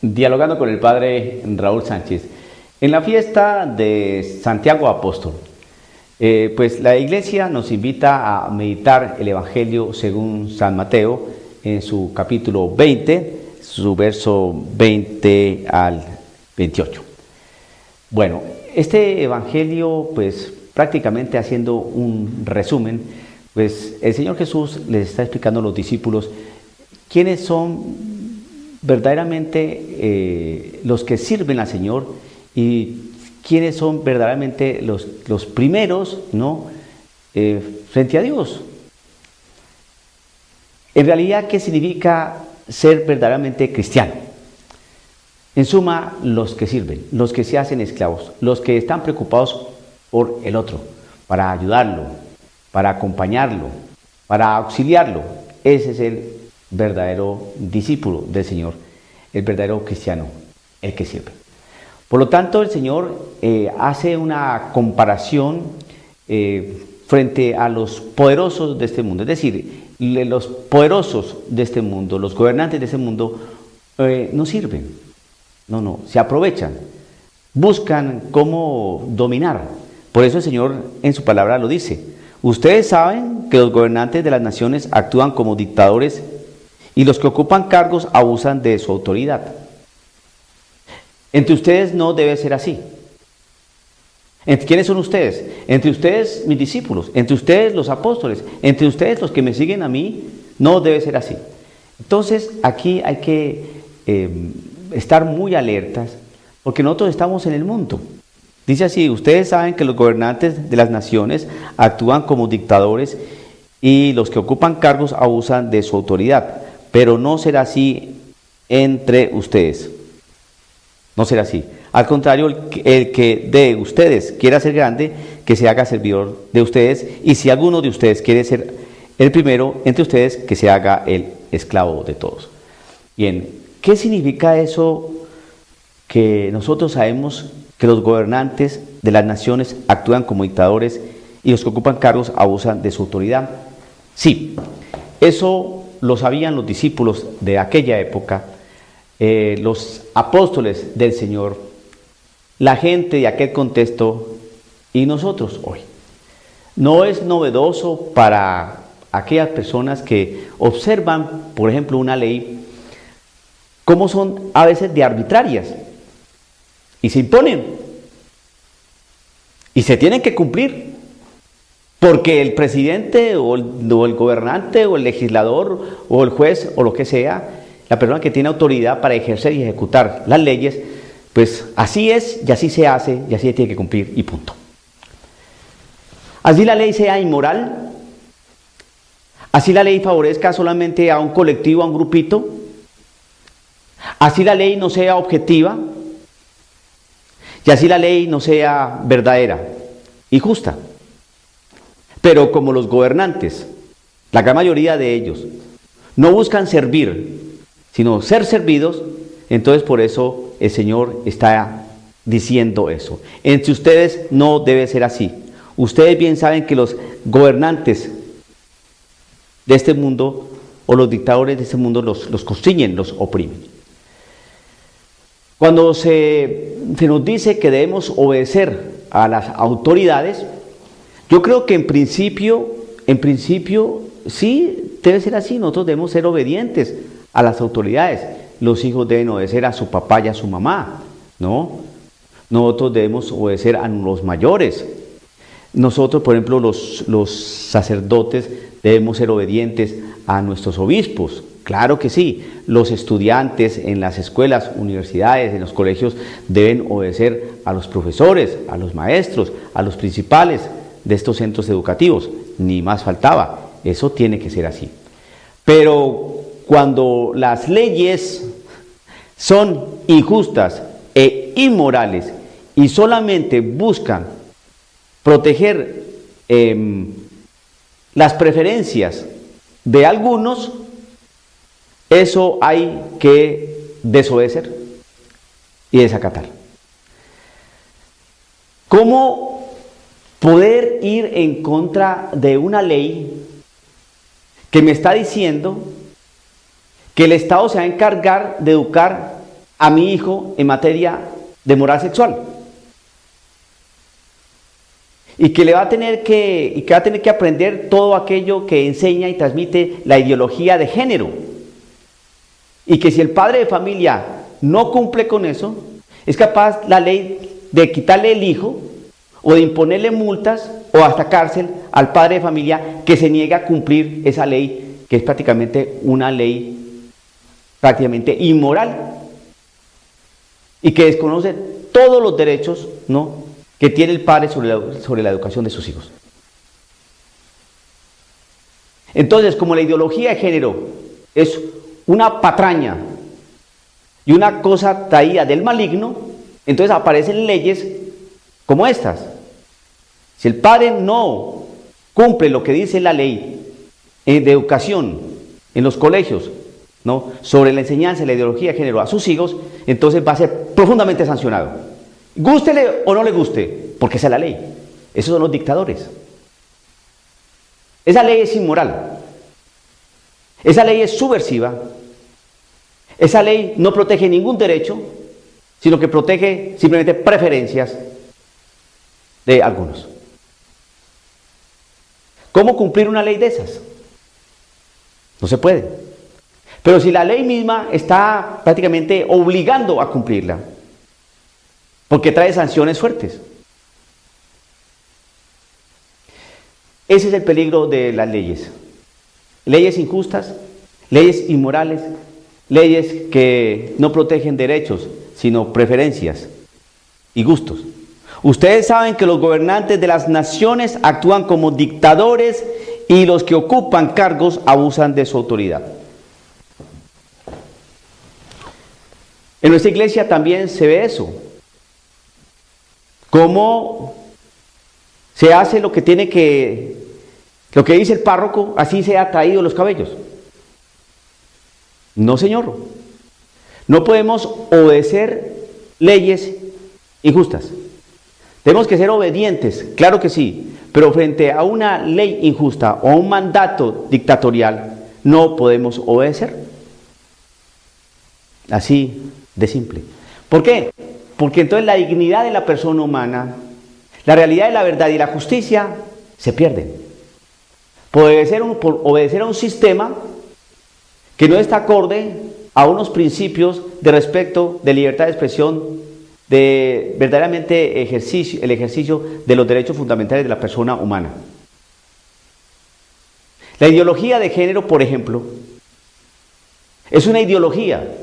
Dialogando con el padre Raúl Sánchez. En la fiesta de Santiago Apóstol, pues la iglesia nos invita a meditar el Evangelio según San Mateo en su capítulo 20, su verso 20 al 28. Bueno, este Evangelio, pues prácticamente haciendo un resumen, pues el Señor Jesús les está explicando a los discípulos quiénes son verdaderamente los que sirven al Señor y quiénes son verdaderamente los primeros, ¿no? Frente a Dios. En realidad, ¿qué significa ser verdaderamente cristiano? En suma, los que sirven, los que se hacen esclavos, los que están preocupados por el otro, para ayudarlo, para acompañarlo, para auxiliarlo. Ese es el verdadero discípulo del Señor, el verdadero cristiano, el que sirve. Por lo tanto, el Señor hace una comparación frente a los poderosos de este mundo. Es decir, los poderosos de este mundo, los gobernantes de este mundo, no sirven, no, se aprovechan, buscan cómo dominar. Por eso el Señor en su palabra lo dice. Ustedes saben que los gobernantes de las naciones actúan como dictadores y los que ocupan cargos abusan de su autoridad. Entre ustedes no debe ser así. ¿Quiénes son ustedes? Entre ustedes mis discípulos, entre ustedes los apóstoles, entre ustedes los que me siguen a mí, no debe ser así. Entonces aquí hay que estar muy alertas porque nosotros estamos en el mundo. Dice así, ustedes saben que los gobernantes de las naciones actúan como dictadores y los que ocupan cargos abusan de su autoridad. Pero no será así entre ustedes. No será así. Al contrario, el que de ustedes quiera ser grande, que se haga servidor de ustedes. Y si alguno de ustedes quiere ser el primero entre ustedes, que se haga el esclavo de todos. Bien, ¿qué significa eso que nosotros sabemos que los gobernantes de las naciones actúan como dictadores y los que ocupan cargos abusan de su autoridad? Sí, eso lo sabían los discípulos de aquella época, los apóstoles del Señor, la gente de aquel contexto y nosotros hoy. No es novedoso para aquellas personas que observan, por ejemplo, una ley, cómo son a veces de arbitrarias y se imponen y se tienen que cumplir. Porque el presidente o el gobernante o el legislador o el juez o lo que sea, la persona que tiene autoridad para ejercer y ejecutar las leyes, pues así es y así se hace y así se tiene que cumplir y punto. Así la ley sea inmoral, así la ley favorezca solamente a un colectivo, a un grupito, así la ley no sea objetiva y así la ley no sea verdadera y justa. Pero como los gobernantes, la gran mayoría de ellos, no buscan servir, sino ser servidos, entonces por eso el Señor está diciendo eso. Entre ustedes no debe ser así. Ustedes bien saben que los gobernantes de este mundo o los dictadores de este mundo los constriñen, los oprimen. Cuando se nos dice que debemos obedecer a las autoridades, yo creo que en principio sí debe ser así. Nosotros debemos ser obedientes a las autoridades. Los hijos deben obedecer a su papá y a su mamá, ¿no? Nosotros debemos obedecer a los mayores. Nosotros, por ejemplo, los sacerdotes debemos ser obedientes a nuestros obispos. Claro que sí. Los estudiantes en las escuelas, universidades, en los colegios deben obedecer a los profesores, a los maestros, a los principales de estos centros educativos, ni más faltaba, eso tiene que ser así. Pero cuando las leyes son injustas e inmorales y solamente buscan proteger las preferencias de algunos, eso hay que desobedecer y desacatar. ¿Cómo poder ir en contra de una ley que me está diciendo que el Estado se va a encargar de educar a mi hijo en materia de moral sexual. Y que va a tener que aprender todo aquello que enseña y transmite la ideología de género. Y que si el padre de familia no cumple con eso, es capaz la ley de quitarle el hijo o de imponerle multas o hasta cárcel al padre de familia que se niega a cumplir esa ley, que es prácticamente una ley prácticamente inmoral y que desconoce todos los derechos, ¿no?, que tiene el padre sobre la educación de sus hijos. Entonces, como la ideología de género es una patraña y una cosa traída del maligno, entonces aparecen leyes como estas. Si el padre no cumple lo que dice la ley de educación en los colegios, ¿no?, sobre la enseñanza y la ideología de género a sus hijos, entonces va a ser profundamente sancionado. Gústele o no le guste, porque esa es la ley. Esos son los dictadores. Esa ley es inmoral. Esa ley es subversiva. Esa ley no protege ningún derecho, sino que protege simplemente preferencias de algunos. ¿Cómo cumplir una ley de esas? No se puede. Pero si la ley misma está prácticamente obligando a cumplirla, porque trae sanciones fuertes. Ese es el peligro de las leyes. Leyes injustas, leyes inmorales, leyes que no protegen derechos, sino preferencias y gustos. Ustedes saben que los gobernantes de las naciones actúan como dictadores y los que ocupan cargos abusan de su autoridad. En nuestra iglesia también se ve eso. Cómo se hace lo que dice el párroco, así se ha traído los cabellos. No, señor. No podemos obedecer leyes injustas. Tenemos que ser obedientes, claro que sí, pero frente a una ley injusta o a un mandato dictatorial, no podemos obedecer. Así de simple. ¿Por qué? Porque entonces la dignidad de la persona humana, la realidad de la verdad y la justicia se pierden. Por obedecer a un sistema que no está acorde a unos principios de respeto, de libertad de expresión, de verdaderamente el ejercicio de los derechos fundamentales de la persona humana. La ideología de género, por ejemplo, es una ideología.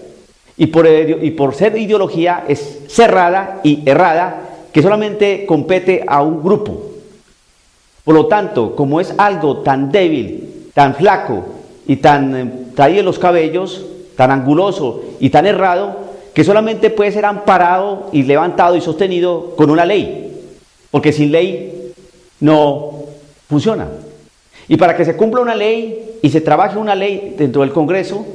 Y por ser ideología es cerrada y errada, que solamente compete a un grupo. Por lo tanto, como es algo tan débil, tan flaco y tan traído en los cabellos, tan anguloso y tan errado, que solamente puede ser amparado y levantado y sostenido con una ley, porque sin ley no funciona. Y para que se cumpla una ley y se trabaje una ley dentro del Congreso,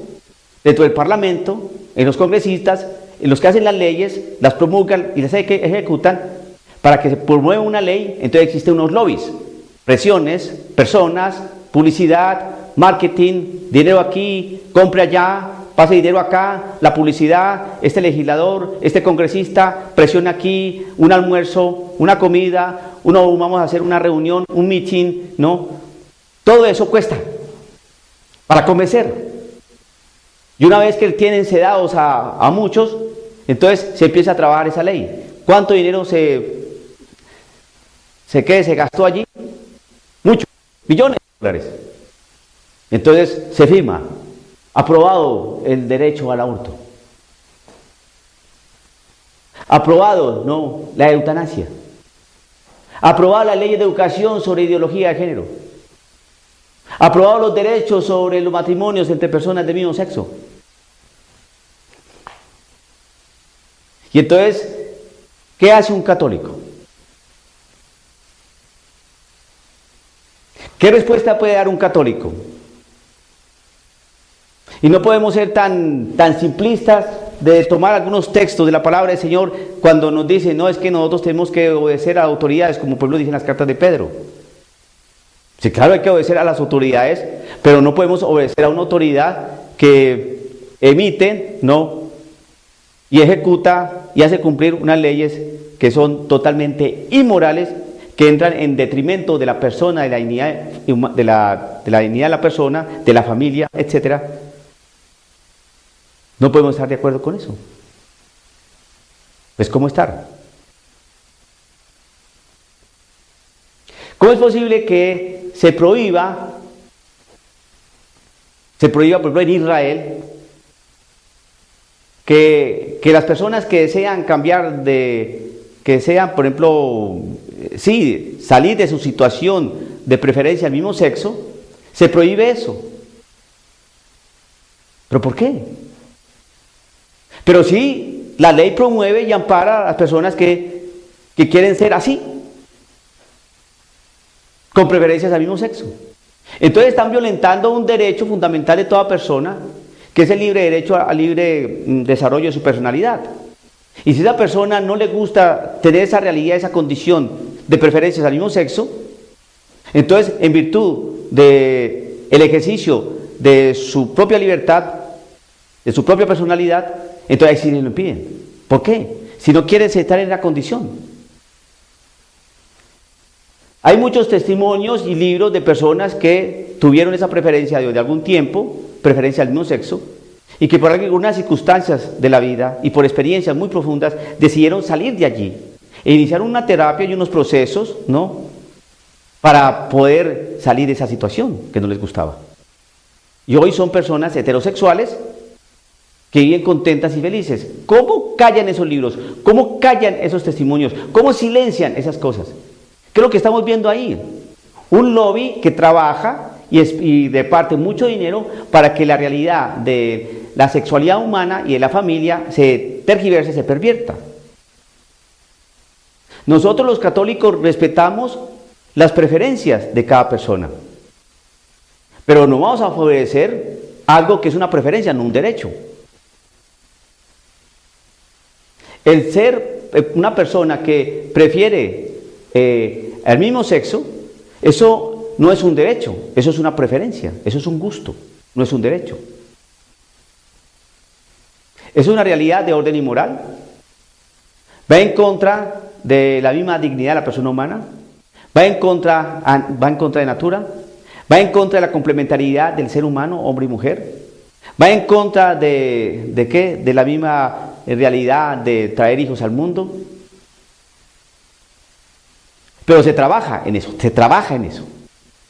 dentro del Parlamento, en los congresistas, en los que hacen las leyes, las promulgan y las ejecutan, para que se promueva una ley, entonces existen unos lobbies, presiones, personas, publicidad, marketing, dinero aquí, compre allá, pase dinero acá, la publicidad, este legislador, este congresista, presiona aquí, un almuerzo, una comida, vamos a hacer una reunión, un meeting, ¿no? Todo eso cuesta para convencer. Y una vez que tienen sedados a muchos, entonces se empieza a trabajar esa ley. ¿Cuánto dinero se gastó allí? Mucho, millones de dólares. Entonces se firma, aprobado el derecho al aborto. Aprobado, no, la eutanasia. Aprobada la ley de educación sobre ideología de género. Aprobado los derechos sobre los matrimonios entre personas del mismo sexo. Y entonces, ¿qué hace un católico? ¿Qué respuesta puede dar un católico? Y no podemos ser tan simplistas de tomar algunos textos de la palabra del Señor cuando nos dicen, no, es que nosotros tenemos que obedecer a autoridades, como por ejemplo dicen las cartas de Pedro. Sí, claro, hay que obedecer a las autoridades, pero no podemos obedecer a una autoridad que emite, ¿no?, y ejecuta y hace cumplir unas leyes que son totalmente inmorales, que entran en detrimento de la persona, de la dignidad de dignidad de la persona, de la familia, etcétera. No podemos estar de acuerdo con eso. Pues ¿cómo estar? ¿Cómo es posible que se prohíba, por ejemplo, en Israel, que las personas que desean cambiar que desean, por ejemplo, sí, salir de su situación de preferencia al mismo sexo, se prohíbe eso? ¿Pero por qué? Pero sí, la ley promueve y ampara a las personas que quieren ser así, con preferencias al mismo sexo. Entonces están violentando un derecho fundamental de toda persona, que es el libre derecho al libre desarrollo de su personalidad. Y si a esa persona no le gusta tener esa realidad, esa condición de preferencias al mismo sexo, entonces en virtud del ejercicio de su propia libertad, de su propia personalidad, entonces ahí sí le lo impiden. ¿Por qué? Si no quiere estar en la condición. Hay muchos testimonios y libros de personas que tuvieron esa preferencia de algún tiempo, preferencia al mismo sexo, y que por algunas circunstancias de la vida y por experiencias muy profundas decidieron salir de allí e iniciar una terapia y unos procesos, ¿no?, para poder salir de esa situación que no les gustaba. Y hoy son personas heterosexuales que viven contentas y felices. ¿Cómo callan esos libros? ¿Cómo callan esos testimonios? ¿Cómo silencian esas cosas? ¿Qué es lo que estamos viendo ahí? Un lobby que trabaja y departe mucho dinero para que la realidad de la sexualidad humana y de la familia se tergiverse, se pervierta. Nosotros los católicos respetamos las preferencias de cada persona, pero no vamos a favorecer algo que es una preferencia, no un derecho. El ser una persona que prefiere al mismo sexo, eso no es un derecho, eso es una preferencia, eso es un gusto, no es un derecho. Es una realidad de orden inmoral, va en contra de la misma dignidad de la persona humana, va en contra de natura, va en contra de la complementariedad del ser humano, hombre y mujer, va en contra ¿de qué? De la misma realidad de traer hijos al mundo. Pero se trabaja en eso, se trabaja en eso.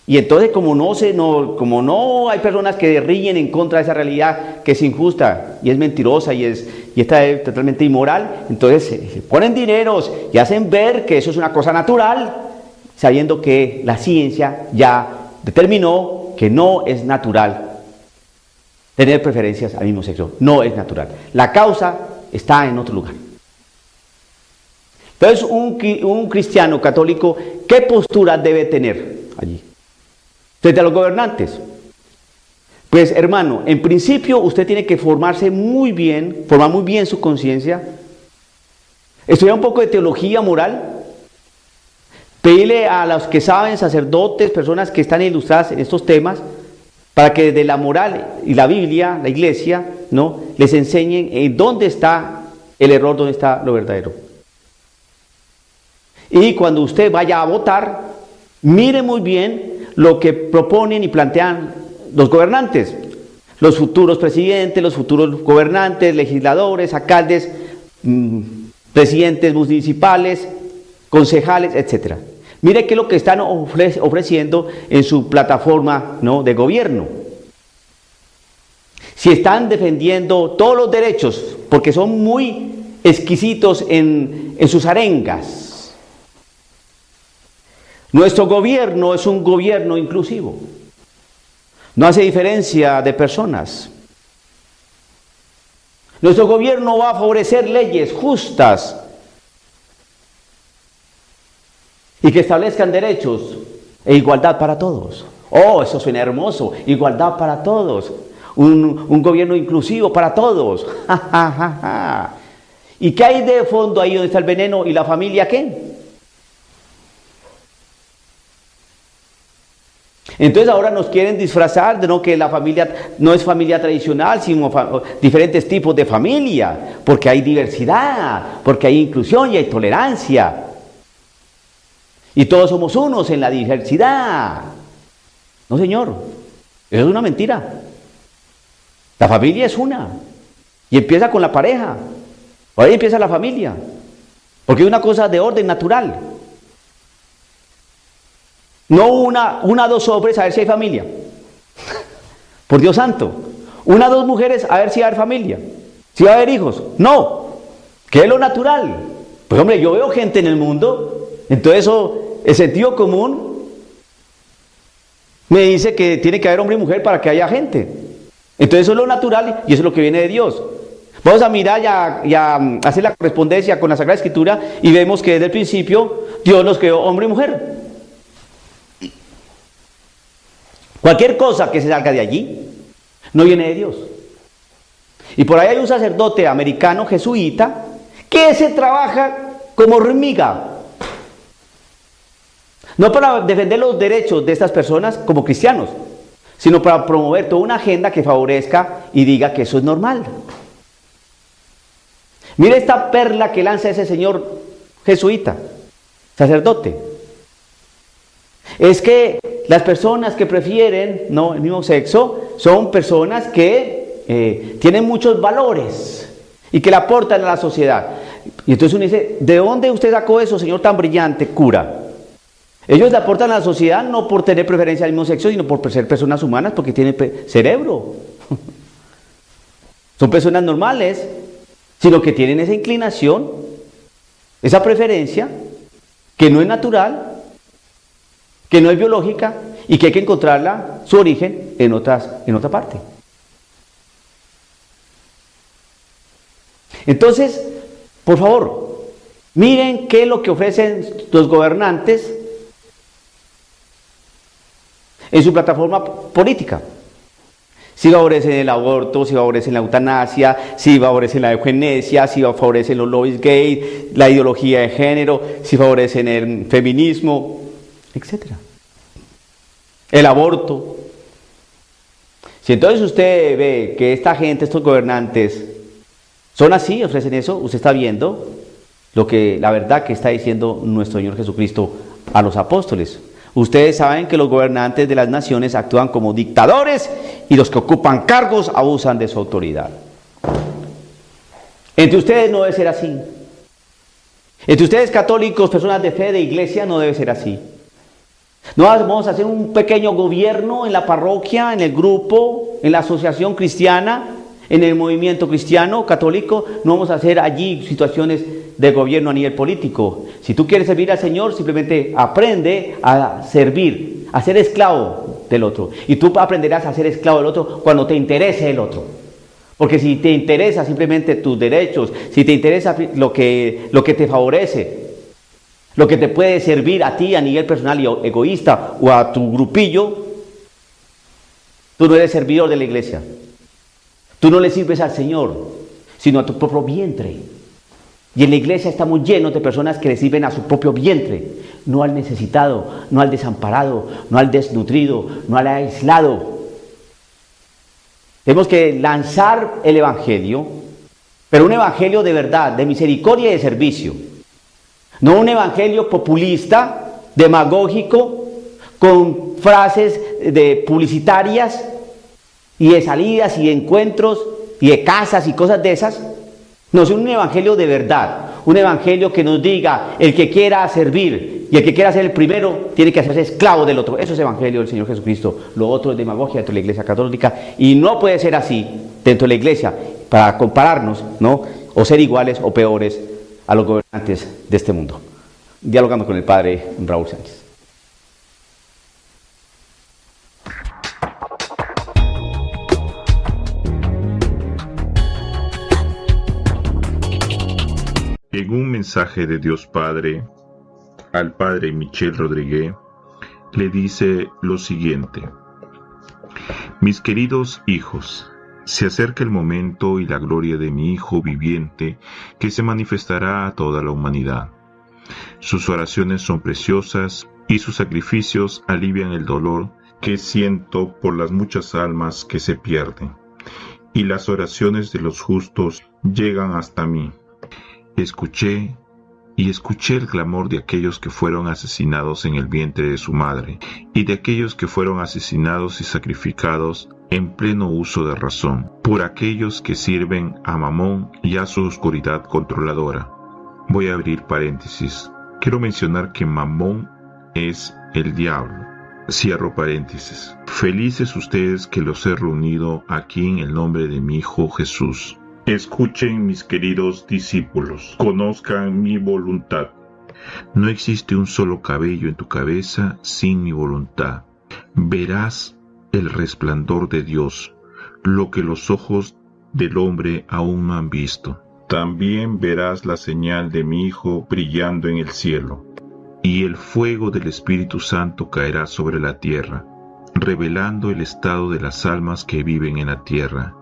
Y entonces como no hay personas que riñen en contra de esa realidad que es injusta y es mentirosa y está totalmente inmoral, entonces se ponen dineros y hacen ver que eso es una cosa natural, sabiendo que la ciencia ya determinó que no es natural tener preferencias al mismo sexo, no es natural. La causa está en otro lugar. Entonces, un cristiano católico, ¿qué postura debe tener allí? Frente a los gobernantes. Pues, hermano, en principio usted tiene que formar muy bien su conciencia, estudiar un poco de teología moral, pedirle a los que saben, sacerdotes, personas que están ilustradas en estos temas, para que desde la moral y la Biblia, la iglesia, ¿no?, les enseñen en dónde está el error, dónde está lo verdadero. Y cuando usted vaya a votar, mire muy bien lo que proponen y plantean los gobernantes, los futuros presidentes, los futuros gobernantes, legisladores, alcaldes, presidentes municipales, concejales, etc. Mire qué es lo que están ofreciendo en su plataforma, ¿no?, de gobierno. Si están defendiendo todos los derechos, porque son muy exquisitos en sus arengas. Nuestro gobierno es un gobierno inclusivo. No hace diferencia de personas. Nuestro gobierno va a favorecer leyes justas y que establezcan derechos e igualdad para todos. Oh, eso suena hermoso. Igualdad para todos. Un gobierno inclusivo para todos. ¿Y qué hay de fondo ahí donde está el veneno y la familia qué? Entonces ahora nos quieren disfrazar de no que la familia no es familia tradicional, sino diferentes tipos de familia, porque hay diversidad, porque hay inclusión y hay tolerancia. Y todos somos unos en la diversidad. No, señor, eso es una mentira. La familia es una. Y empieza con la pareja. Ahí empieza la familia. Porque es una cosa de orden natural. No una, dos hombres a ver si hay familia. Por Dios santo. Una, dos mujeres a ver si va a haber familia. Si va a haber hijos. No. ¿Qué es lo natural? Pues hombre, yo veo gente en el mundo. Entonces eso, el sentido común me dice que tiene que haber hombre y mujer para que haya gente. Entonces eso es lo natural y eso es lo que viene de Dios. Vamos a mirar y a hacer la correspondencia con la Sagrada Escritura y vemos que desde el principio Dios los creó hombre y mujer. Cualquier cosa que se salga de allí no viene de Dios. Y por ahí hay un sacerdote americano jesuita que se trabaja como hormiga. No para defender los derechos de estas personas como cristianos, sino para promover toda una agenda que favorezca y diga que eso es normal. Mire esta perla que lanza ese señor jesuita, sacerdote. Es que las personas que prefieren el mismo sexo son personas que tienen muchos valores y que le aportan a la sociedad. Y entonces uno dice, ¿de dónde usted sacó eso, señor tan brillante, cura? Ellos le aportan a la sociedad no por tener preferencia al mismo sexo, sino por ser personas humanas, porque tienen cerebro. Son personas normales, sino que tienen esa inclinación, esa preferencia, que no es natural, que no es biológica y que hay que encontrarla, su origen, en otra parte. Entonces, por favor, miren qué es lo que ofrecen los gobernantes en su plataforma política. Si favorecen el aborto, si favorecen la eutanasia, si favorecen la eugenesia, si favorecen los lobbies gay, la ideología de género, si favorecen el feminismo, etc. El aborto. Si entonces usted ve que esta gente, estos gobernantes, son así, ofrecen eso, usted está viendo la verdad que está diciendo nuestro Señor Jesucristo a los apóstoles. Ustedes saben que los gobernantes de las naciones actúan como dictadores y los que ocupan cargos abusan de su autoridad. Entre ustedes no debe ser así. Entre ustedes católicos, personas de fe, de iglesia, no debe ser así. No vamos a hacer un pequeño gobierno en la parroquia, en el grupo, en la asociación cristiana, en el movimiento cristiano católico. No vamos a hacer allí situaciones de gobierno a nivel político. Si tú quieres servir al Señor, simplemente aprende a servir, a ser esclavo del otro. Y tú aprenderás a ser esclavo del otro cuando te interese el otro. Porque si te interesa simplemente tus derechos, si te interesa lo que te favorece, lo que te puede servir a ti a nivel personal y egoísta o a tu grupillo, tú no eres servidor de la iglesia. Tú no le sirves al Señor, sino a tu propio vientre. Y en la iglesia estamos llenos de personas que le sirven a su propio vientre, no al necesitado, no al desamparado, no al desnutrido, no al aislado. Tenemos que lanzar el evangelio, pero un evangelio de verdad, de misericordia y de servicio. No un evangelio populista, demagógico, con frases publicitarias y de salidas y de encuentros y de casas y cosas de esas. No, es un evangelio de verdad, un evangelio que nos diga, el que quiera servir y el que quiera ser el primero, tiene que hacerse esclavo del otro. Eso es evangelio del Señor Jesucristo. Lo otro es demagogia dentro de la iglesia católica y no puede ser así dentro de la iglesia para compararnos, ¿no? O ser iguales o peores a los gobernantes de este mundo. Dialogando con el padre Raúl Sánchez. En un mensaje de Dios Padre al padre Michel Rodríguez, le dice lo siguiente: mis queridos hijos, se acerca el momento y la gloria de mi Hijo viviente que se manifestará a toda la humanidad. Sus oraciones son preciosas y sus sacrificios alivian el dolor que siento por las muchas almas que se pierden, y las oraciones de los justos llegan hasta mí. Escuché el clamor de aquellos que fueron asesinados en el vientre de su madre, y de aquellos que fueron asesinados y sacrificados en pleno uso de razón, por aquellos que sirven a Mamón y a su oscuridad controladora. Voy a abrir paréntesis. Quiero mencionar que Mamón es el diablo. Cierro paréntesis. Felices ustedes que los he reunido aquí en el nombre de mi Hijo Jesús. Escuchen, mis queridos discípulos, conozcan mi voluntad. No existe un solo cabello en tu cabeza sin mi voluntad. Verás el resplandor de Dios, lo que los ojos del hombre aún no han visto. También verás la señal de mi Hijo brillando en el cielo, y el fuego del Espíritu Santo caerá sobre la tierra, revelando el estado de las almas que viven en la tierra.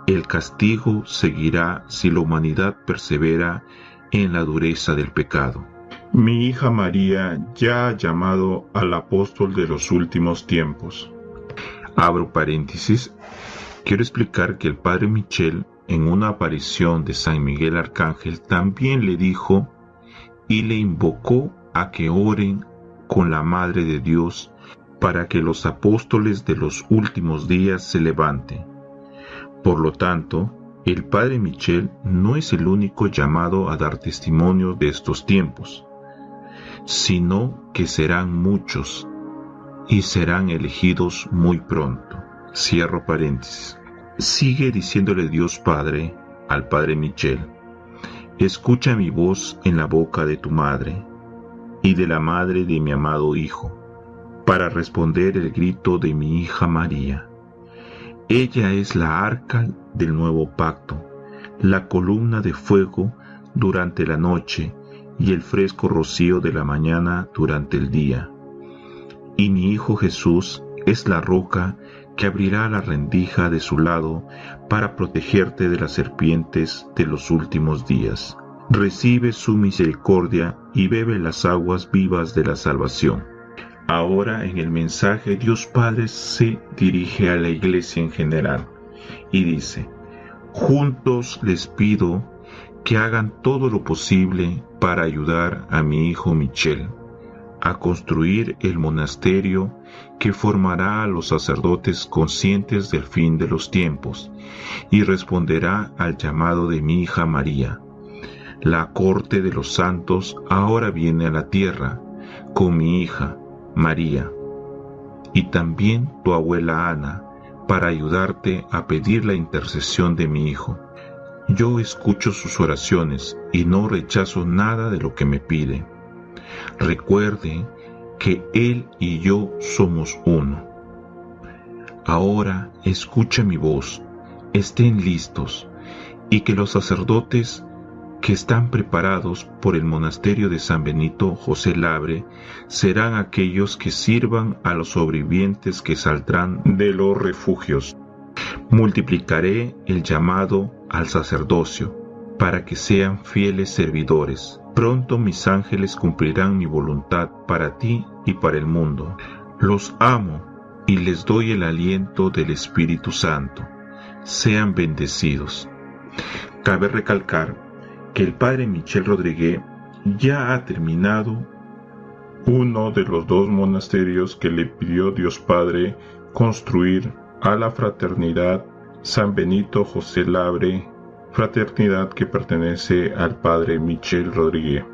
El castigo seguirá si la humanidad persevera en la dureza del pecado. Mi hija María ya ha llamado al apóstol de los últimos tiempos. Abro paréntesis. Quiero explicar que el padre Michel, en una aparición de San Miguel Arcángel, también le dijo y le invocó a que oren con la Madre de Dios para que los apóstoles de los últimos días se levanten. Por lo tanto, el padre Michel no es el único llamado a dar testimonio de estos tiempos, sino que serán muchos y serán elegidos muy pronto. Cierro paréntesis. Sigue diciéndole Dios Padre al padre Michel: escucha mi voz en la boca de tu madre y de la madre de mi amado Hijo, para responder el grito de mi hija María. Ella es la arca del nuevo pacto, la columna de fuego durante la noche y el fresco rocío de la mañana durante el día. Y mi Hijo Jesús es la roca que abrirá la rendija de su lado para protegerte de las serpientes de los últimos días. Recibe su misericordia y bebe las aguas vivas de la salvación. Ahora en el mensaje Dios Padre se dirige a la Iglesia en general y dice: juntos les pido que hagan todo lo posible para ayudar a mi hijo Michel a construir el monasterio que formará a los sacerdotes conscientes del fin de los tiempos y responderá al llamado de mi hija María. La corte de los santos ahora viene a la tierra con mi hija María y también tu abuela Ana para ayudarte a pedir la intercesión de mi hijo. Yo escucho sus oraciones y no rechazo nada de lo que me pide. Recuerde que él y yo somos uno. Ahora escucha mi voz, estén listos, y que los sacerdotes que están preparados por el monasterio de San Benito José Labre serán aquellos que sirvan a los sobrevivientes que saldrán de los refugios. Multiplicaré el llamado al sacerdocio para que sean fieles servidores. Pronto mis ángeles cumplirán mi voluntad para ti y para el mundo. Los amo y les doy el aliento del Espíritu Santo. Sean bendecidos. Cabe recalcar que el padre Michel Rodríguez ya ha terminado uno de los 2 monasterios que le pidió Dios Padre construir a la fraternidad San Benito José Labre, fraternidad que pertenece al padre Michel Rodríguez,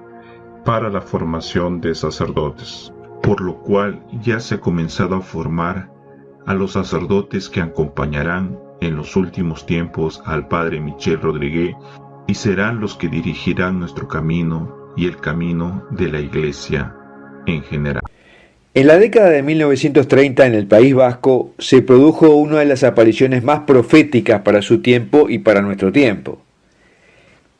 para la formación de sacerdotes, por lo cual ya se ha comenzado a formar a los sacerdotes que acompañarán en los últimos tiempos al padre Michel Rodríguez y serán los que dirigirán nuestro camino y el camino de la Iglesia en general. En la década de 1930 en el País Vasco se produjo una de las apariciones más proféticas para su tiempo y para nuestro tiempo.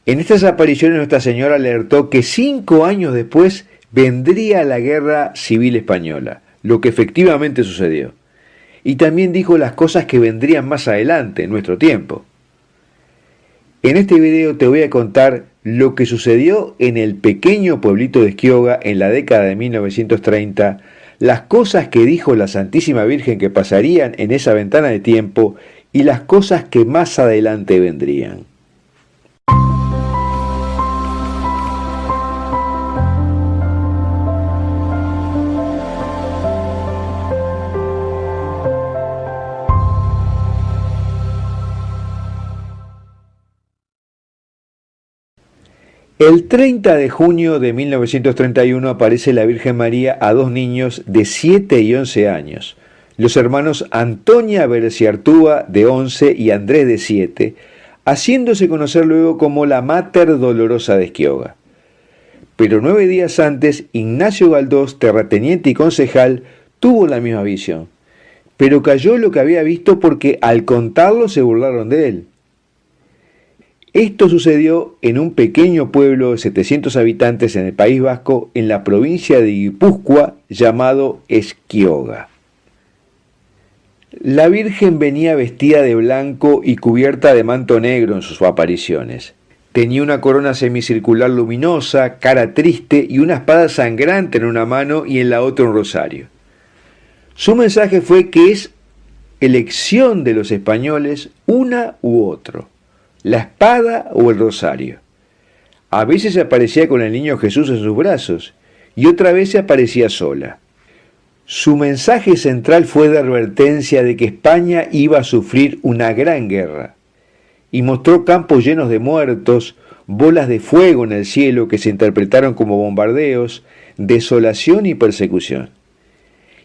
En estas apariciones Nuestra Señora alertó que 5 años después vendría la Guerra Civil Española, lo que efectivamente sucedió. Y también dijo las cosas que vendrían más adelante en nuestro tiempo. En este video te voy a contar lo que sucedió en el pequeño pueblito de Esquioga en la década de 1930, las cosas que dijo la Santísima Virgen que pasarían en esa ventana de tiempo y las cosas que más adelante vendrían. El 30 de junio de 1931 aparece la Virgen María a dos niños de 7 y 11 años, los hermanos Antonia Berciartúa de 11 y Andrés de 7, haciéndose conocer luego como la Mater Dolorosa de Esquioga. Pero 9 días antes, Ignacio Galdós, terrateniente y concejal, tuvo la misma visión, pero cayó lo que había visto porque al contarlo se burlaron de él. Esto sucedió en un pequeño pueblo de 700 habitantes en el País Vasco, en la provincia de Guipúzcoa, llamado Esquioga. La Virgen venía vestida de blanco y cubierta de manto negro en sus apariciones. Tenía una corona semicircular luminosa, cara triste y una espada sangrante en una mano y en la otra un rosario. Su mensaje fue que es elección de los españoles una u otro, la espada o el rosario. A veces aparecía con el niño Jesús en sus brazos y otra vez se aparecía sola. Su mensaje central fue de advertencia de que España iba a sufrir una gran guerra y mostró campos llenos de muertos, bolas de fuego en el cielo que se interpretaron como bombardeos, desolación y persecución.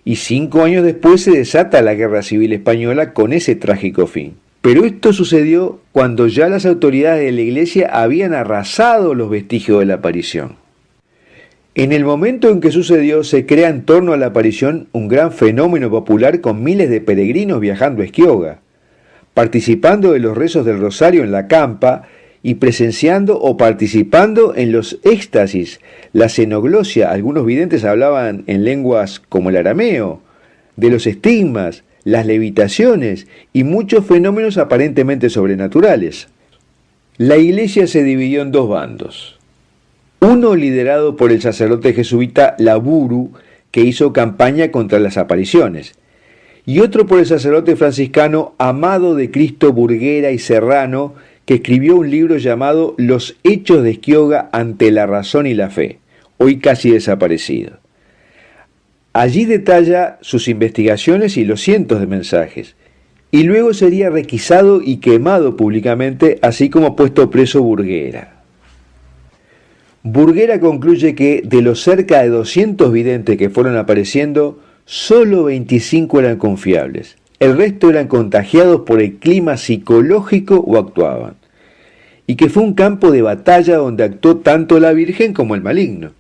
Y 5 años después se desata la Guerra Civil Española con ese trágico fin. Pero esto sucedió cuando ya las autoridades de la Iglesia habían arrasado los vestigios de la aparición. En el momento en que sucedió, se crea en torno a la aparición un gran fenómeno popular con miles de peregrinos viajando a Esquioga, participando de los rezos del rosario en la campa y presenciando o participando en los éxtasis, la xenoglosia. Algunos videntes hablaban en lenguas como el arameo, de los estigmas, las levitaciones y muchos fenómenos aparentemente sobrenaturales. La iglesia se dividió en dos bandos. Uno liderado por el sacerdote jesuita Laburu, que hizo campaña contra las apariciones, y otro por el sacerdote franciscano Amado de Cristo Burguera y Serrano, que escribió un libro llamado Los Hechos de Esquioga ante la razón y la fe, hoy casi desaparecido. Allí detalla sus investigaciones y los cientos de mensajes, y luego sería requisado y quemado públicamente, así como puesto preso Burguera. Burguera concluye que de los cerca de 200 videntes que fueron apareciendo, solo 25 eran confiables, el resto eran contagiados por el clima psicológico o actuaban, y que fue un campo de batalla donde actuó tanto la Virgen como el maligno.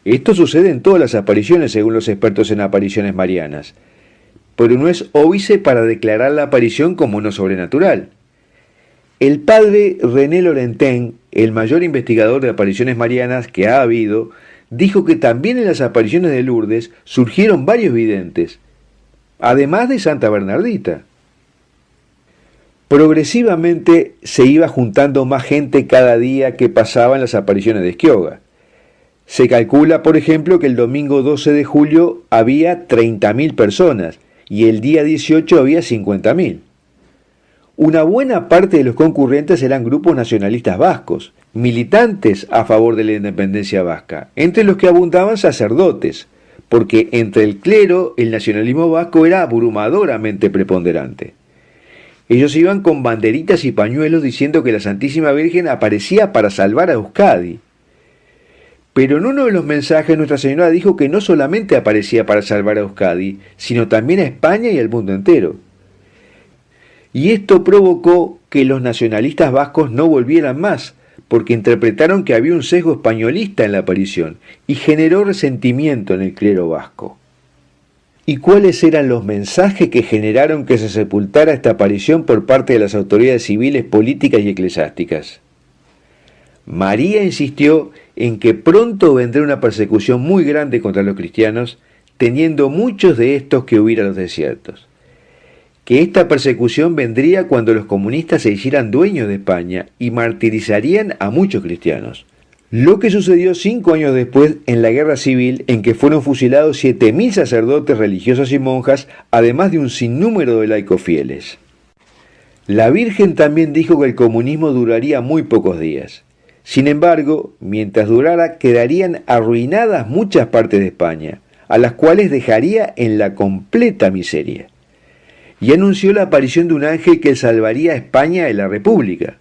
Esto sucede en todas las apariciones según los expertos en apariciones marianas, pero no es óbice para declarar la aparición como no sobrenatural. El padre René Laurentin, el mayor investigador de apariciones marianas que ha habido, dijo que también en las apariciones de Lourdes surgieron varios videntes, además de Santa Bernardita. Progresivamente se iba juntando más gente cada día que pasaba en las apariciones de Esquioga. Se calcula, por ejemplo, que el domingo 12 de julio había 30.000 personas y el día 18 había 50.000. Una buena parte de los concurrentes eran grupos nacionalistas vascos, militantes a favor de la independencia vasca, entre los que abundaban sacerdotes, porque entre el clero el nacionalismo vasco era abrumadoramente preponderante. Ellos iban con banderitas y pañuelos diciendo que la Santísima Virgen aparecía para salvar a Euskadi. Pero en uno de los mensajes Nuestra Señora dijo que no solamente aparecía para salvar a Euskadi, sino también a España y al mundo entero. Y esto provocó que los nacionalistas vascos no volvieran más, porque interpretaron que había un sesgo españolista en la aparición, y generó resentimiento en el clero vasco. ¿Y cuáles eran los mensajes que generaron que se sepultara esta aparición por parte de las autoridades civiles, políticas y eclesiásticas? María insistió en que pronto vendría una persecución muy grande contra los cristianos, teniendo muchos de estos que huir a los desiertos. Que esta persecución vendría cuando los comunistas se hicieran dueños de España y martirizarían a muchos cristianos. Lo que sucedió 5 años después en la Guerra Civil, en que fueron fusilados 7.000 sacerdotes, religiosos y monjas, además de un sinnúmero de laicos fieles. La Virgen también dijo que el comunismo duraría muy pocos días. Sin embargo, mientras durara, quedarían arruinadas muchas partes de España, a las cuales dejaría en la completa miseria. Y anunció la aparición de un ángel que salvaría a España de la República.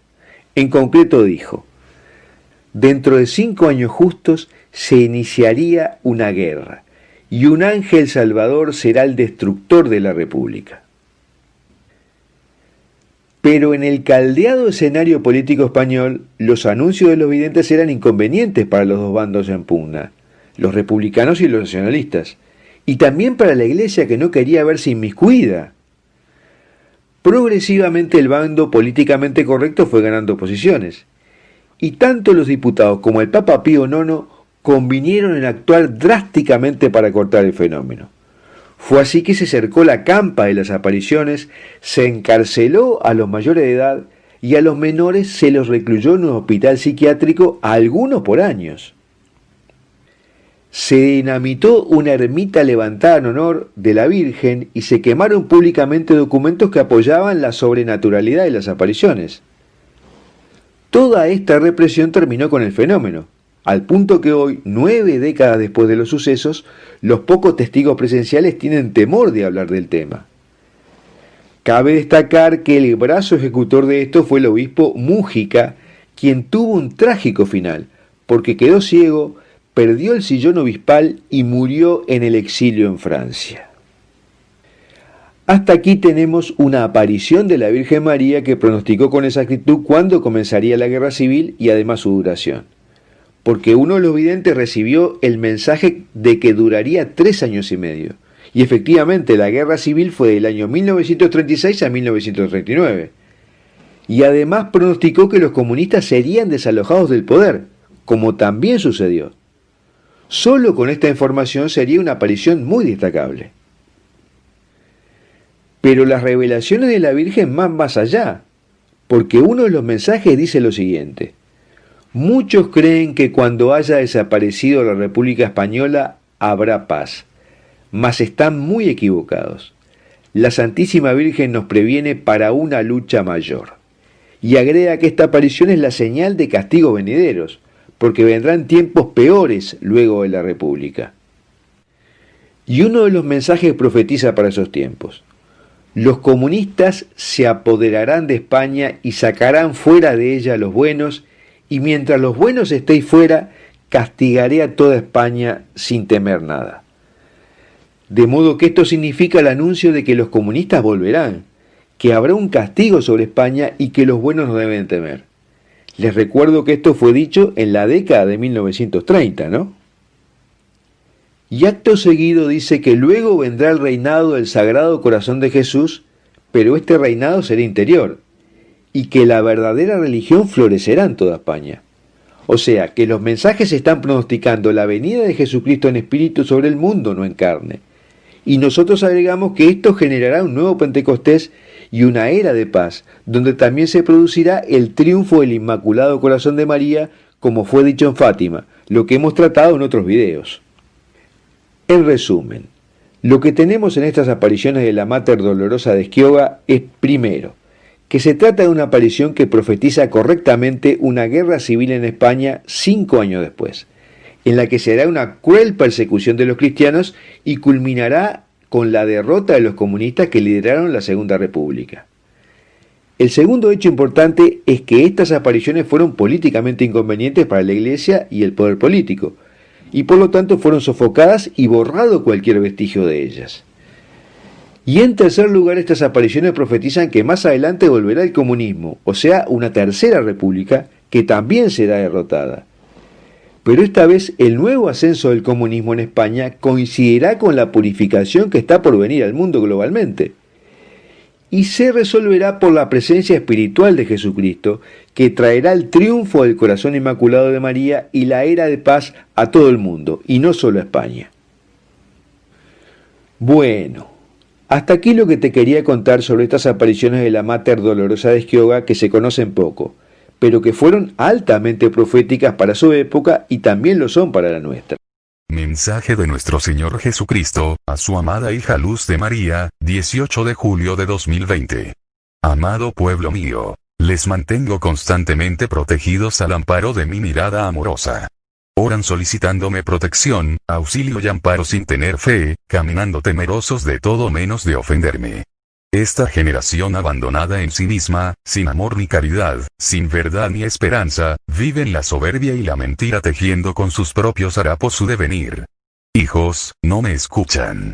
En concreto dijo: dentro de 5 años justos se iniciaría una guerra, y un ángel salvador será el destructor de la República. Pero en el caldeado escenario político español, los anuncios de los videntes eran inconvenientes para los dos bandos en pugna, los republicanos y los nacionalistas, y también para la Iglesia, que no quería verse inmiscuida. Progresivamente el bando políticamente correcto fue ganando posiciones, y tanto los diputados como el Papa Pío IX convinieron en actuar drásticamente para cortar el fenómeno. Fue así que se cercó la campa de las apariciones, se encarceló a los mayores de edad y a los menores se los recluyó en un hospital psiquiátrico, a algunos por años. Se dinamitó una ermita levantada en honor de la Virgen y se quemaron públicamente documentos que apoyaban la sobrenaturalidad de las apariciones. Toda esta represión terminó con el fenómeno, al punto que hoy, 9 décadas después de los sucesos, los pocos testigos presenciales tienen temor de hablar del tema. Cabe destacar que el brazo ejecutor de esto fue el obispo Mújica, quien tuvo un trágico final, porque quedó ciego, perdió el sillón obispal y murió en el exilio en Francia. Hasta aquí tenemos una aparición de la Virgen María que pronosticó con exactitud cuándo comenzaría la guerra civil y además su duración, porque uno de los videntes recibió el mensaje de que duraría 3 años y medio, y efectivamente la guerra civil fue del año 1936 a 1939, y además pronosticó que los comunistas serían desalojados del poder, como también sucedió. Solo con esta información sería una aparición muy destacable. Pero las revelaciones de la Virgen van más allá, porque uno de los mensajes dice lo siguiente: muchos creen que cuando haya desaparecido la República Española habrá paz, mas están muy equivocados. La Santísima Virgen nos previene para una lucha mayor. Y agrega que esta aparición es la señal de castigos venideros, porque vendrán tiempos peores luego de la República. Y uno de los mensajes profetiza para esos tiempos: los comunistas se apoderarán de España y sacarán fuera de ella a los buenos, y mientras los buenos estéis fuera, castigaré a toda España sin temer nada. De modo que esto significa el anuncio de que los comunistas volverán, que habrá un castigo sobre España y que los buenos no deben temer. Les recuerdo que esto fue dicho en la década de 1930, ¿no? Y acto seguido dice que luego vendrá el reinado del Sagrado Corazón de Jesús, pero este reinado será interior, y que la verdadera religión florecerá en toda España. O sea, que los mensajes están pronosticando la venida de Jesucristo en espíritu sobre el mundo, no en carne. Y nosotros agregamos que esto generará un nuevo Pentecostés y una era de paz, donde también se producirá el triunfo del Inmaculado Corazón de María, como fue dicho en Fátima, lo que hemos tratado en otros videos. En resumen, lo que tenemos en estas apariciones de la Mater Dolorosa de Schiova es, primero, que se trata de una aparición que profetiza correctamente una guerra civil en España 5 años después, en la que se hará una cruel persecución de los cristianos y culminará con la derrota de los comunistas que lideraron la Segunda República. El segundo hecho importante es que estas apariciones fueron políticamente inconvenientes para la Iglesia y el poder político, y por lo tanto fueron sofocadas y borrado cualquier vestigio de ellas. Y en tercer lugar, estas apariciones profetizan que más adelante volverá el comunismo, o sea, una tercera república que también será derrotada. Pero esta vez el nuevo ascenso del comunismo en España coincidirá con la purificación que está por venir al mundo globalmente. Y se resolverá por la presencia espiritual de Jesucristo, que traerá el triunfo del corazón inmaculado de María y la era de paz a todo el mundo, y no solo a España. Bueno, hasta aquí lo que te quería contar sobre estas apariciones de la Mater Dolorosa de Schiova, que se conocen poco, pero que fueron altamente proféticas para su época y también lo son para la nuestra. Mensaje de nuestro Señor Jesucristo, a su amada hija Luz de María, 18 de julio de 2020. Amado pueblo mío, les mantengo constantemente protegidos al amparo de mi mirada amorosa. Oran solicitándome protección, auxilio y amparo sin tener fe, caminando temerosos de todo menos de ofenderme. Esta generación abandonada en sí misma, sin amor ni caridad, sin verdad ni esperanza, vive en la soberbia y la mentira tejiendo con sus propios harapos su devenir. Hijos, no me escuchan.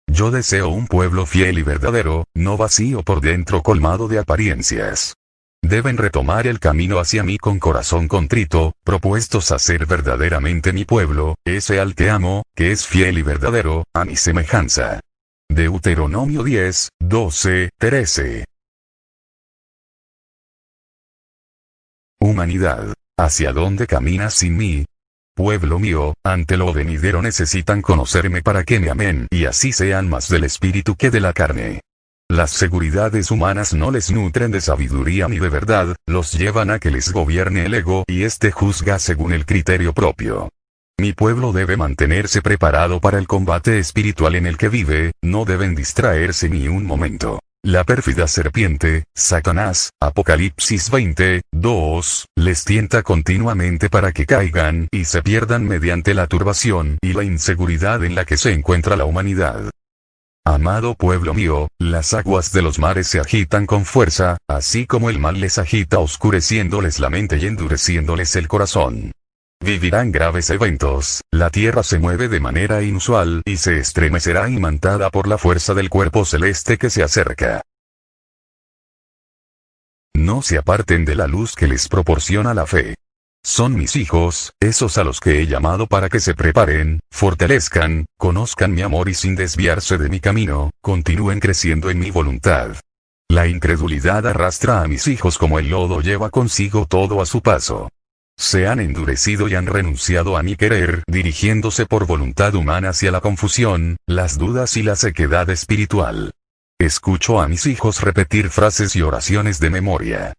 Yo deseo un pueblo fiel y verdadero, no vacío por dentro colmado de apariencias. Deben retomar el camino hacia mí con corazón contrito, propuestos a ser verdaderamente mi pueblo, ese al que amo, que es fiel y verdadero, a mi semejanza. Deuteronomio 10, 12, 13. Humanidad, ¿hacia dónde caminas sin mí? Pueblo mío, ante lo venidero necesitan conocerme para que me amen y así sean más del espíritu que de la carne. Las seguridades humanas no les nutren de sabiduría ni de verdad, los llevan a que les gobierne el ego y éste juzga según el criterio propio. Mi pueblo debe mantenerse preparado para el combate espiritual en el que vive, no deben distraerse ni un momento. La pérfida serpiente, Satanás, Apocalipsis 20, 2, les tienta continuamente para que caigan y se pierdan mediante la turbación y la inseguridad en la que se encuentra la humanidad. Amado pueblo mío, las aguas de los mares se agitan con fuerza, así como el mal les agita oscureciéndoles la mente y endureciéndoles el corazón. Vivirán graves eventos, la tierra se mueve de manera inusual y se estremecerá imantada por la fuerza del cuerpo celeste que se acerca. No se aparten de la luz que les proporciona la fe. Son mis hijos, esos a los que he llamado para que se preparen, fortalezcan, conozcan mi amor y sin desviarse de mi camino, continúen creciendo en mi voluntad. La incredulidad arrastra a mis hijos como el lodo lleva consigo todo a su paso. Se han endurecido y han renunciado a mi querer, dirigiéndose por voluntad humana hacia la confusión, las dudas y la sequedad espiritual. Escucho a mis hijos repetir frases y oraciones de memoria.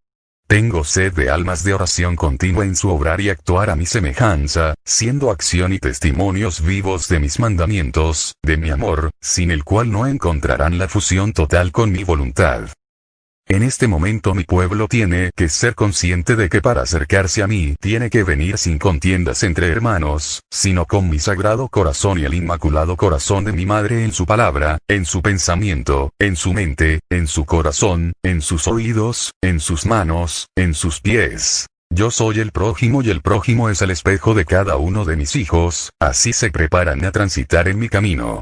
Tengo sed de almas de oración continua en su obrar y actuar a mi semejanza, siendo acción y testimonios vivos de mis mandamientos, de mi amor, sin el cual no encontrarán la fusión total con mi voluntad. En este momento mi pueblo tiene que ser consciente de que para acercarse a mí tiene que venir sin contiendas entre hermanos, sino con mi sagrado corazón y el inmaculado corazón de mi madre en su palabra, en su pensamiento, en su mente, en su corazón, en sus oídos, en sus manos, en sus pies. Yo soy el prójimo y el prójimo es el espejo de cada uno de mis hijos, así se preparan a transitar en mi camino.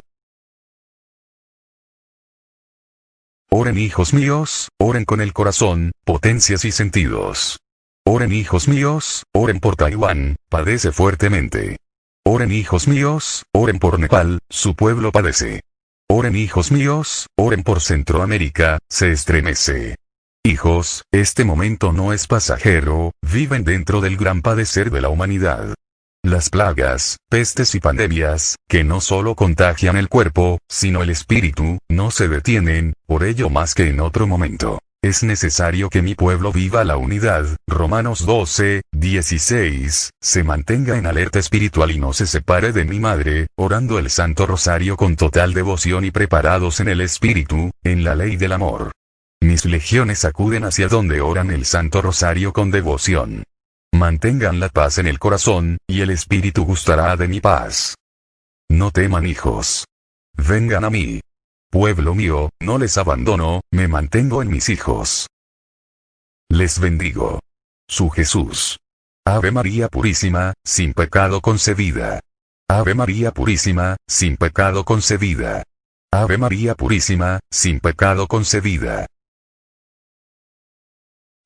Oren hijos míos, oren con el corazón, potencias y sentidos. Oren hijos míos, oren por Taiwán, padece fuertemente. Oren hijos míos, oren por Nepal, su pueblo padece. Oren hijos míos, oren por Centroamérica, se estremece. Hijos, este momento no es pasajero, viven dentro del gran padecer de la humanidad. Las plagas, pestes y pandemias, que no solo contagian el cuerpo, sino el espíritu, no se detienen, por ello más que en otro momento. Es necesario que mi pueblo viva la unidad, Romanos 12, 16, se mantenga en alerta espiritual y no se separe de mi madre, orando el Santo Rosario con total devoción y preparados en el espíritu, en la ley del amor. Mis legiones acuden hacia donde oran el Santo Rosario con devoción. Mantengan la paz en el corazón, y el espíritu gustará de mi paz. No teman hijos. Vengan a mí. Pueblo mío, no les abandono, me mantengo en mis hijos. Les bendigo. Su Jesús. Ave María Purísima, sin pecado concebida. Ave María Purísima, sin pecado concebida. Ave María Purísima, sin pecado concebida.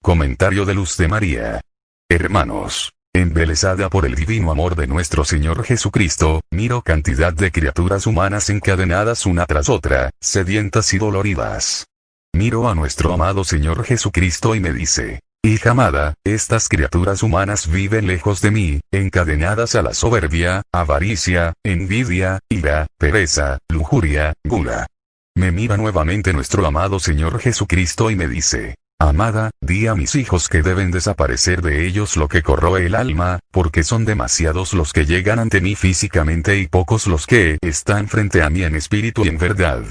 Comentario de Luz de María. Hermanos, embelesada por el divino amor de nuestro Señor Jesucristo, miro cantidad de criaturas humanas encadenadas una tras otra, sedientas y doloridas. Miro a nuestro amado Señor Jesucristo y me dice, hija amada, estas criaturas humanas viven lejos de mí, encadenadas a la soberbia, avaricia, envidia, ira, pereza, lujuria, gula. Me mira nuevamente nuestro amado Señor Jesucristo y me dice, Amada, di a mis hijos que deben desaparecer de ellos lo que corroe el alma, porque son demasiados los que llegan ante mí físicamente y pocos los que están frente a mí en espíritu y en verdad.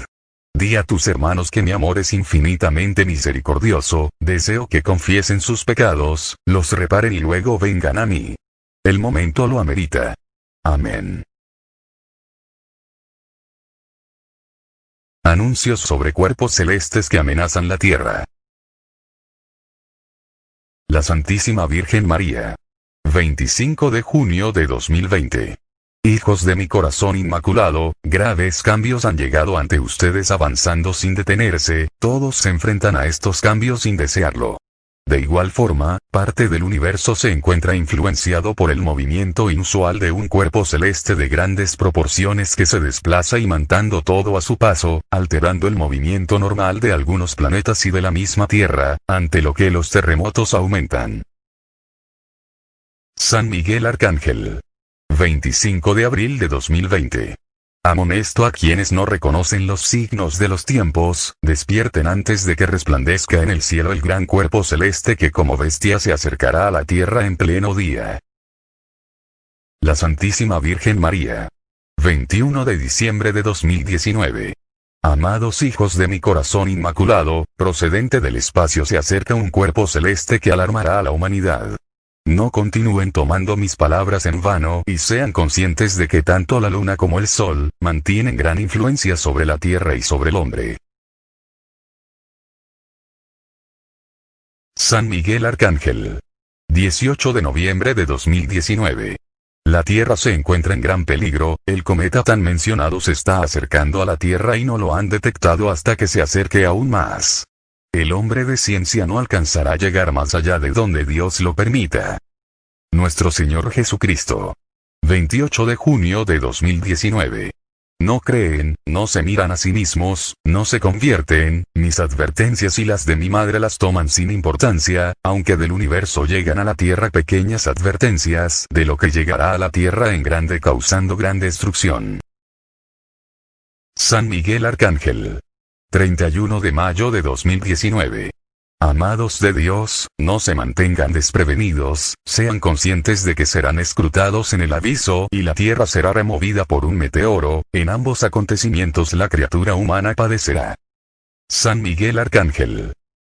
Di a tus hermanos que mi amor es infinitamente misericordioso, deseo que confiesen sus pecados, los reparen y luego vengan a mí. El momento lo amerita. Amén. Anuncios sobre cuerpos celestes que amenazan la tierra. La Santísima Virgen María. 25 de junio de 2020. Hijos de mi corazón inmaculado, graves cambios han llegado ante ustedes avanzando sin detenerse, todos se enfrentan a estos cambios sin desearlo. De igual forma, parte del universo se encuentra influenciado por el movimiento inusual de un cuerpo celeste de grandes proporciones que se desplaza imantando todo a su paso, alterando el movimiento normal de algunos planetas y de la misma Tierra, ante lo que los terremotos aumentan. San Miguel Arcángel. 25 de abril de 2020. Amonesto a quienes no reconocen los signos de los tiempos, despierten antes de que resplandezca en el cielo el gran cuerpo celeste que como bestia se acercará a la tierra en pleno día. La Santísima Virgen María. 21 de diciembre de 2019. Amados hijos de mi corazón inmaculado, procedente del espacio se acerca un cuerpo celeste que alarmará a la humanidad. No continúen tomando mis palabras en vano y sean conscientes de que tanto la luna como el sol mantienen gran influencia sobre la tierra y sobre el hombre. San Miguel Arcángel. 18 de noviembre de 2019. La Tierra se encuentra en gran peligro, el cometa tan mencionado se está acercando a la Tierra y no lo han detectado hasta que se acerque aún más. El hombre de ciencia no alcanzará a llegar más allá de donde Dios lo permita. Nuestro Señor Jesucristo. 28 de junio de 2019. No creen, no se miran a sí mismos, no se convierten, mis advertencias y las de mi madre las toman sin importancia, aunque del universo llegan a la tierra pequeñas advertencias de lo que llegará a la tierra en grande causando gran destrucción. San Miguel Arcángel. 31 de mayo de 2019. Amados de Dios, no se mantengan desprevenidos, sean conscientes de que serán escrutados en el abismo y la tierra será removida por un meteoro, en ambos acontecimientos la criatura humana padecerá. San Miguel Arcángel.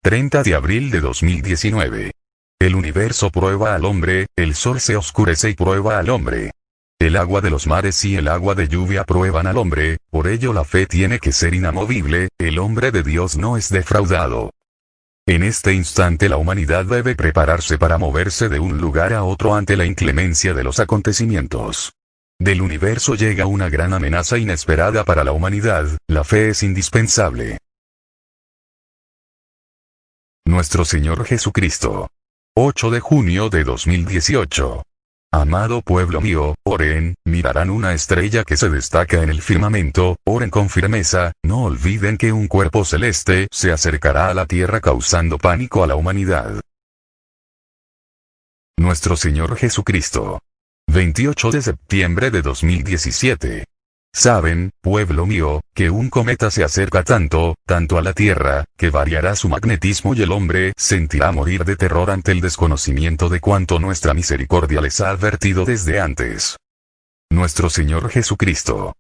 30 de abril de 2019. El universo prueba al hombre, el sol se oscurece y prueba al hombre. El agua de los mares y el agua de lluvia prueban al hombre, por ello la fe tiene que ser inamovible, el hombre de Dios no es defraudado. En este instante la humanidad debe prepararse para moverse de un lugar a otro ante la inclemencia de los acontecimientos. Del universo llega una gran amenaza inesperada para la humanidad, la fe es indispensable. Nuestro Señor Jesucristo. 8 de junio de 2018. Amado pueblo mío, oren, mirarán una estrella que se destaca en el firmamento, oren con firmeza, no olviden que un cuerpo celeste se acercará a la tierra causando pánico a la humanidad. Nuestro Señor Jesucristo. 28 de septiembre de 2017. Saben, pueblo mío, que un cometa se acerca tanto a la Tierra, que variará su magnetismo y el hombre sentirá morir de terror ante el desconocimiento de cuanto nuestra misericordia les ha advertido desde antes. Nuestro Señor Jesucristo.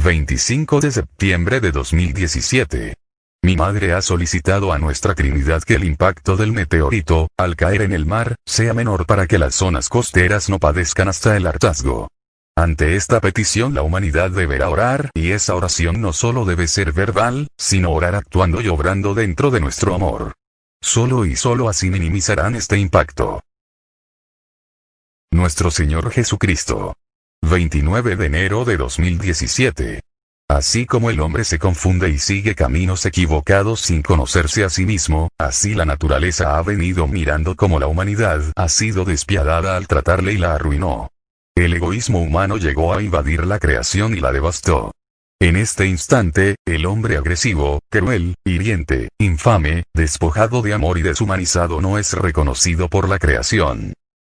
25 de septiembre de 2017. Mi madre ha solicitado a nuestra Trinidad que el impacto del meteorito, al caer en el mar, sea menor para que las zonas costeras no padezcan hasta el hartazgo. Ante esta petición la humanidad deberá orar, y esa oración no solo debe ser verbal, sino orar actuando y obrando dentro de nuestro amor. Solo y solo así minimizarán este impacto. Nuestro Señor Jesucristo. 29 de enero de 2017. Así como el hombre se confunde y sigue caminos equivocados sin conocerse a sí mismo, así la naturaleza ha venido mirando cómo la humanidad ha sido despiadada al tratarle y la arruinó. El egoísmo humano llegó a invadir la creación y la devastó. En este instante, el hombre agresivo, cruel, hiriente, infame, despojado de amor y deshumanizado no es reconocido por la creación.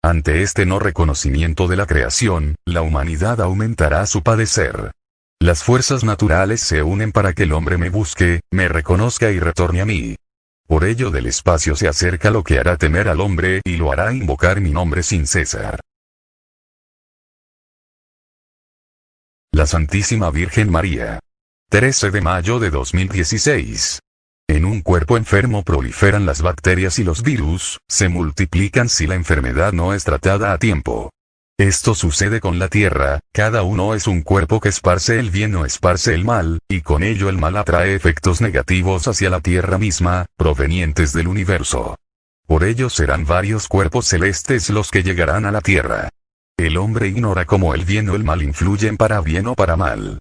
Ante este no reconocimiento de la creación, la humanidad aumentará su padecer. Las fuerzas naturales se unen para que el hombre me busque, me reconozca y retorne a mí. Por ello del espacio se acerca lo que hará temer al hombre y lo hará invocar mi nombre sin cesar. La Santísima Virgen María. 13 de mayo de 2016. En un cuerpo enfermo proliferan las bacterias y los virus, se multiplican si la enfermedad no es tratada a tiempo. Esto sucede con la Tierra, cada uno es un cuerpo que esparce el bien o esparce el mal, y con ello el mal atrae efectos negativos hacia la Tierra misma, provenientes del universo. Por ello serán varios cuerpos celestes los que llegarán a la Tierra. El hombre ignora cómo el bien o el mal influyen para bien o para mal.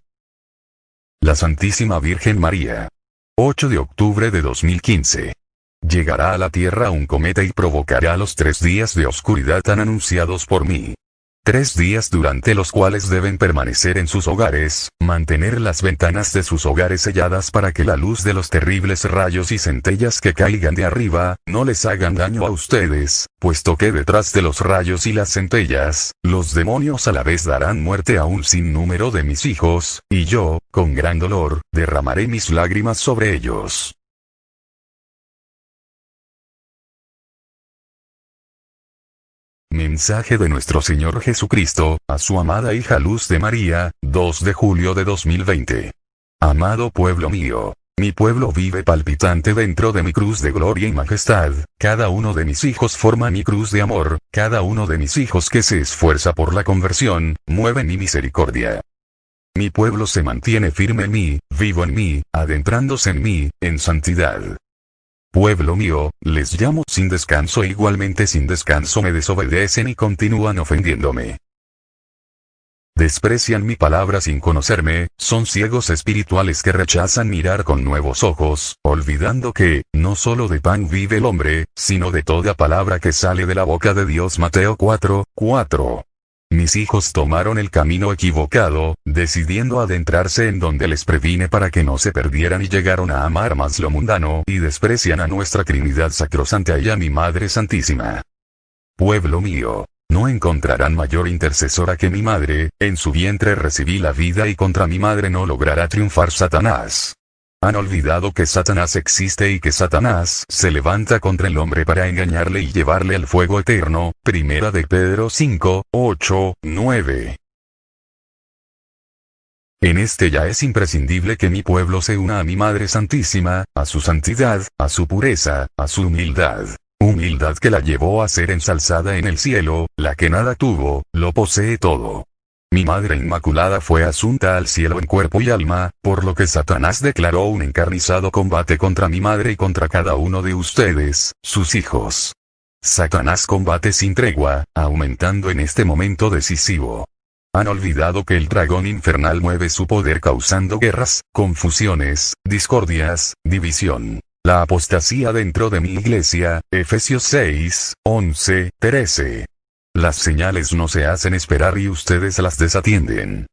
La Santísima Virgen María. 8 de octubre de 2015. Llegará a la Tierra un cometa y provocará los 3 días de oscuridad tan anunciados por mí. 3 días durante los cuales deben permanecer en sus hogares, mantener las ventanas de sus hogares selladas para que la luz de los terribles rayos y centellas que caigan de arriba, no les hagan daño a ustedes, puesto que detrás de los rayos y las centellas, los demonios a la vez darán muerte a un sinnúmero de mis hijos, y yo, con gran dolor, derramaré mis lágrimas sobre ellos. Mensaje de nuestro Señor Jesucristo, a su amada hija Luz de María, 2 de julio de 2020. Amado pueblo mío, mi pueblo vive palpitante dentro de mi cruz de gloria y majestad, cada uno de mis hijos forma mi cruz de amor, cada uno de mis hijos que se esfuerza por la conversión, mueve mi misericordia. Mi pueblo se mantiene firme en mí, vivo en mí, adentrándose en mí, en santidad. Pueblo mío, les llamo sin descanso e igualmente sin descanso me desobedecen y continúan ofendiéndome. Desprecian mi palabra sin conocerme, son ciegos espirituales que rechazan mirar con nuevos ojos, olvidando que, no solo de pan vive el hombre, sino de toda palabra que sale de la boca de Dios. Mateo 4:4. Mis hijos tomaron el camino equivocado, decidiendo adentrarse en donde les previne para que no se perdieran y llegaron a amar más lo mundano y desprecian a nuestra Trinidad sacrosanta y a mi Madre Santísima. Pueblo mío, no encontrarán mayor intercesora que mi madre, en su vientre recibí la vida y contra mi madre no logrará triunfar Satanás. Han olvidado que Satanás existe y que Satanás se levanta contra el hombre para engañarle y llevarle al fuego eterno. Primera de Pedro 5:8-9. En este ya es imprescindible que mi pueblo se una a mi Madre Santísima, a su santidad, a su pureza, a su humildad. Humildad que la llevó a ser ensalzada en el cielo, la que nada tuvo, lo posee todo. Mi Madre Inmaculada fue asunta al cielo en cuerpo y alma, por lo que Satanás declaró un encarnizado combate contra mi madre y contra cada uno de ustedes, sus hijos. Satanás combate sin tregua, aumentando en este momento decisivo. Han olvidado que el dragón infernal mueve su poder causando guerras, confusiones, discordias, división. La apostasía dentro de mi iglesia, Efesios 6:11-13. Las señales no se hacen esperar y ustedes las desatienden.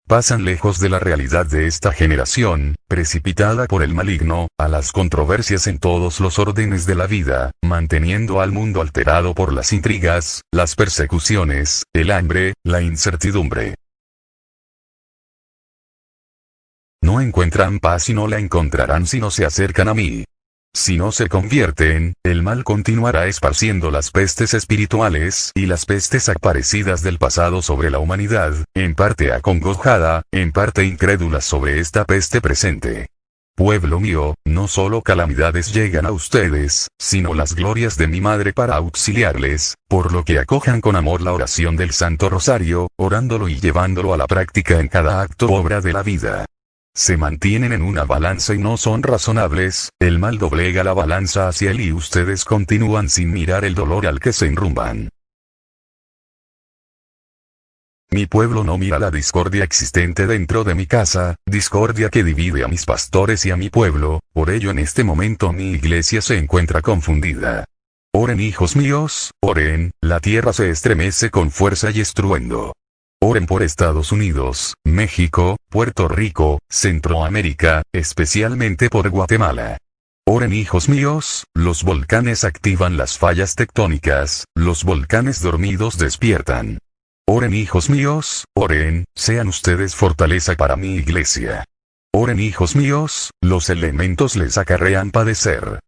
Pasan lejos de la realidad de esta generación, precipitada por el maligno, a las controversias en todos los órdenes de la vida, manteniendo al mundo alterado por las intrigas, las persecuciones, el hambre, la incertidumbre. No encuentran paz y no la encontrarán si no se acercan a mí. Si no se convierten, el mal continuará esparciendo las pestes espirituales y las pestes aparecidas del pasado sobre la humanidad, en parte acongojada, en parte incrédula sobre esta peste presente. Pueblo mío, no solo calamidades llegan a ustedes, sino las glorias de mi Madre para auxiliarles, por lo que acojan con amor la oración del Santo Rosario, orándolo y llevándolo a la práctica en cada acto o obra de la vida. Se mantienen en una balanza y no son razonables, el mal doblega la balanza hacia él y ustedes continúan sin mirar el dolor al que se enrumban. Mi pueblo no mira la discordia existente dentro de mi casa, discordia que divide a mis pastores y a mi pueblo, por ello en este momento mi iglesia se encuentra confundida. Oren hijos míos, oren, la tierra se estremece con fuerza y estruendo. Oren por Estados Unidos, México, Puerto Rico, Centroamérica, especialmente por Guatemala. Oren hijos míos, los volcanes activan las fallas tectónicas, los volcanes dormidos despiertan. Oren hijos míos, oren, sean ustedes fortaleza para mi iglesia. Oren hijos míos, los elementos les acarrean padecer.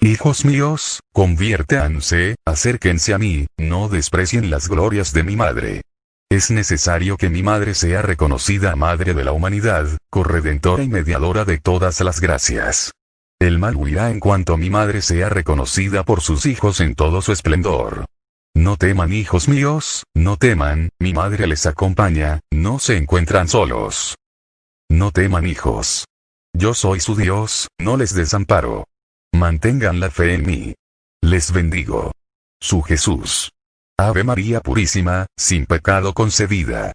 Hijos míos, conviértanse, acérquense a mí, no desprecien las glorias de mi madre. Es necesario que mi madre sea reconocida madre de la humanidad, corredentora y mediadora de todas las gracias. El mal huirá en cuanto mi madre sea reconocida por sus hijos en todo su esplendor. No teman, hijos míos, no teman, mi madre les acompaña, no se encuentran solos. No teman, hijos. Yo soy su Dios, no les desamparo. Mantengan la fe en mí. Les bendigo. Su Jesús. Ave María Purísima, sin pecado concebida.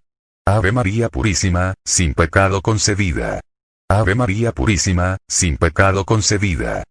Ave María Purísima, sin pecado concebida. Ave María Purísima, sin pecado concebida.